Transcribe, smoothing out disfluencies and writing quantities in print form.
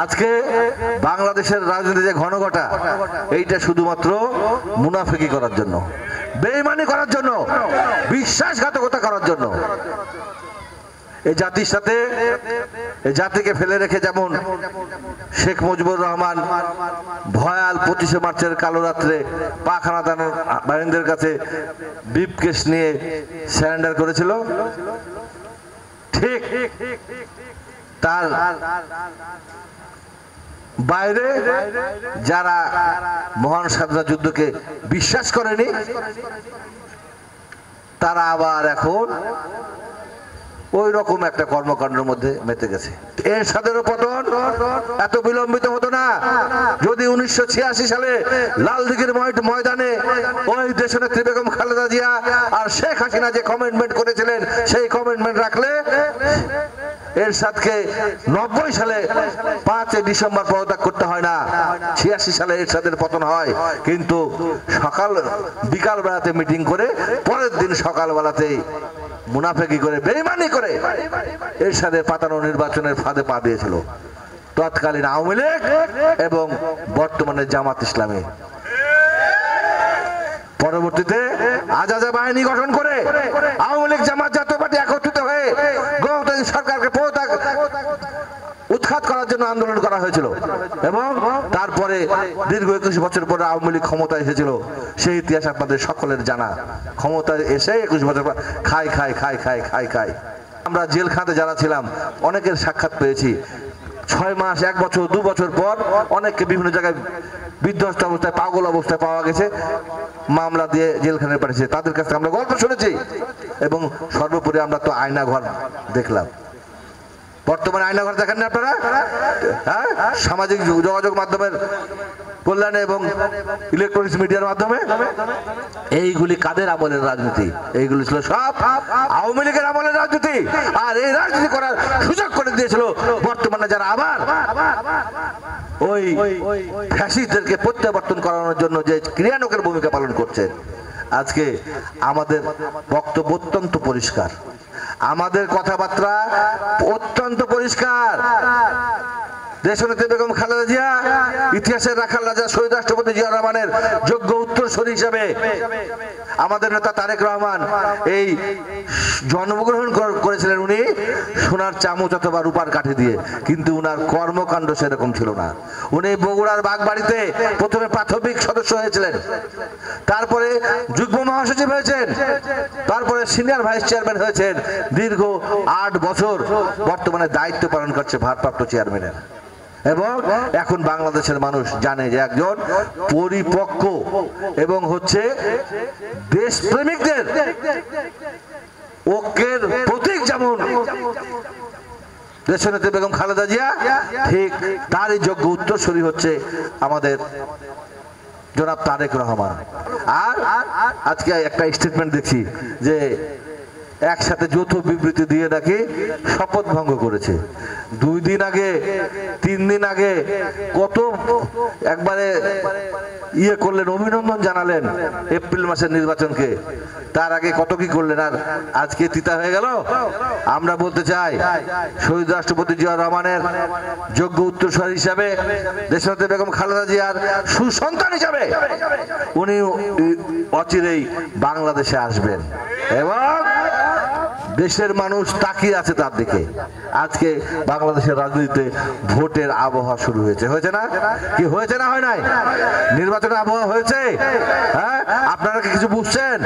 আজকে বাংলাদেশের রাজনীতি যে ঘনঘটা, এইটা শুধুমাত্র মুনাফিকি করার জন্য, বেঈমানি করার জন্য, বিশ্বাসঘাতকতা করার জন্য। এই জাতির সাথে এই জাতিকে ফেলে রেখে যেমন শেখ মুজিবুর রহমান ভয়াল 25শে মার্চের কালো রাত্রে পাখানা বাহিনীদের কাছে ব্রিফকেস নিয়ে সারেন্ডার করেছিল, ঠিক তার বাইরে যারা মহান স্বাধীনতা যুদ্ধকে বিশ্বাস করেনি তারা আবার এখন ওই রকম একটা কর্মকাণ্ডের মধ্যে মেতে গেছে। এরশাদেরও পতন এত বিলম্বিত হতো না যদি 1986 সালে লালদিঘির ময়দানে ওই দেশনেত্রী বেগম খালেদা জিয়া আর শেখ হাসিনা যে কমিটমেন্ট করেছিলেন সেই কমিটমেন্ট রাখলে এরশাদকে 90 সালে 5 ডিসেম্বর পদত্যাগ করতে হয় না, 86 সালে এরশাদের পতন হয়। কিন্তু বিকাল বেলাতে মিটিং করে পরের দিন সকাল বেলাতেই মুনাফিকি করে বেঈমানি করে এরশাদের পাতানো নির্বাচনের ফাঁদে পা দিয়েছিল তৎকালীন আওয়ামী লীগ এবং বর্তমানে জামাত ইসলামী। পরবর্তীতে আজাদা বাহিনী গঠন করে আওয়ামী লীগ জামাত জাতীয় পার্টি একত্রিত হয়ে গণতান্ত্রিক সরকারকে উৎখাত করার জন্য আন্দোলন করা হয়েছিল এবং তারপরে দীর্ঘ 21 বছর পরে আওয়ামী লীগ ক্ষমতায় এসেছিল। সেই ইতিহাস আপনাদের সকলের জানা। ক্ষমতায় এসে 21 বছর পর খাই খাই খাই খাই খাই খাই আমরা জেলখানাতে যারা ছিলাম অনেকের সাক্ষাৎ পেয়েছি। 6 মাস 1 বছর 2 বছর পর অনেককে বিভিন্ন জায়গায় বিধ্বস্ত অবস্থায় পাগল অবস্থায় পাওয়া গেছে, মামলা দিয়ে জেলখানায় পাঠিয়েছে। তাদের কাছে আমরা গল্প শুনেছি এবং সর্বোপরি আমরা তো আয়না ঘর দেখলাম। বর্তমানে আয়না ঘর দেখেন না আপনারা? হ্যাঁ, সামাজিক যোগাযোগ মাধ্যমের কল্যাণে এবং ইলেকট্রনিক্স মিডিয়ার মাধ্যমে। এইগুলি কাদের আমলের রাজনীতি? এইগুলি ছিল সব আওয়ামী লীগের আমলের রাজনীতি। আর এই রাজনীতি করার সুযোগ করে দিয়েছিল বর্তমানে যারা আবার ওই ফ্যাসিস্টদেরকে প্রত্যাবর্তন করানোর জন্য যে ক্রিয়ানকের ভূমিকা পালন করছেন। আজকে আমাদের বক্তব্য অত্যন্ত পরিষ্কার, আমাদের কথাবার্তা অত্যন্ত পরিষ্কার। দেশনেত্রী বেগম খালেদা জিয়া ইতিহাসের রাখাল রাজা শহীদ রাষ্ট্রপতি জিয়া রহমানের যোগ্য উত্তরসূরি হিসেবে আমাদের নেতা তারেক রহমান এই জন্মগ্রহণ করেছিলেন উনি সোনার চামচ অথবা রূপার কাঠি দিয়ে, কিন্তু উনার কর্মকাণ্ড সেরকম ছিল না। উনি বগুড়ার বাগবাড়িতে প্রথমে প্রাথমিক সদস্য হয়েছিলেন, তারপরে যুগ্ম মহাসচিব হয়েছেন, তারপরে সিনিয়র ভাইস চেয়ারম্যান হয়েছেন। দীর্ঘ 8 বছর বর্তমানে দায়িত্ব পালন করছে ভারপ্রাপ্ত চেয়ারম্যানের। এবং এখন বাংলাদেশের মানুষ জানে যে একজন পরিপক্ক এবং হচ্ছে দেশপ্রেমিকদের ঐক্যের প্রতীক যেমন দেশনেত্রী বেগম খালেদা জিয়া, ঠিক তারই যোগ্য উত্তরসূরি হচ্ছে আমাদের জনাব তারেক রহমান। আর আজকে একটা স্টেটমেন্ট দেখছি যে একসাথে যৌথ বিবৃতি দিয়ে নাকি শপথ ভঙ্গ করেছে। 2 দিন আগে 3 দিন আগে কত একবারে করলেন, অভিনন্দন জানালেন এপ্রিল মাসের নির্বাচনকে, তার আগে কত কি করলেন, আর আজকে তিতা হয়ে গেল। আমরা বলতে চাই শহীদ রাষ্ট্রপতি জিয়া রহমানের যোগ্য উত্তরসূরি হিসাবে, দেশনেত্রী বেগম খালেদা জিয়ার সুসন্তান হিসাবে উনি অচিরেই বাংলাদেশে আসবেন এবং দেশের মানুষ তাকিয়ে আছে তার দিকে। আজকে বাংলাদেশের রাজনীতিতে ভোটের আবহাওয়া শুরু হয়েছে, হয়েছে না? কি হয়েছে না হয় নাই? নির্বাচনের আবহাওয়া হয়েছে। হ্যাঁ, আপনারা কি কিছু বুঝছেন?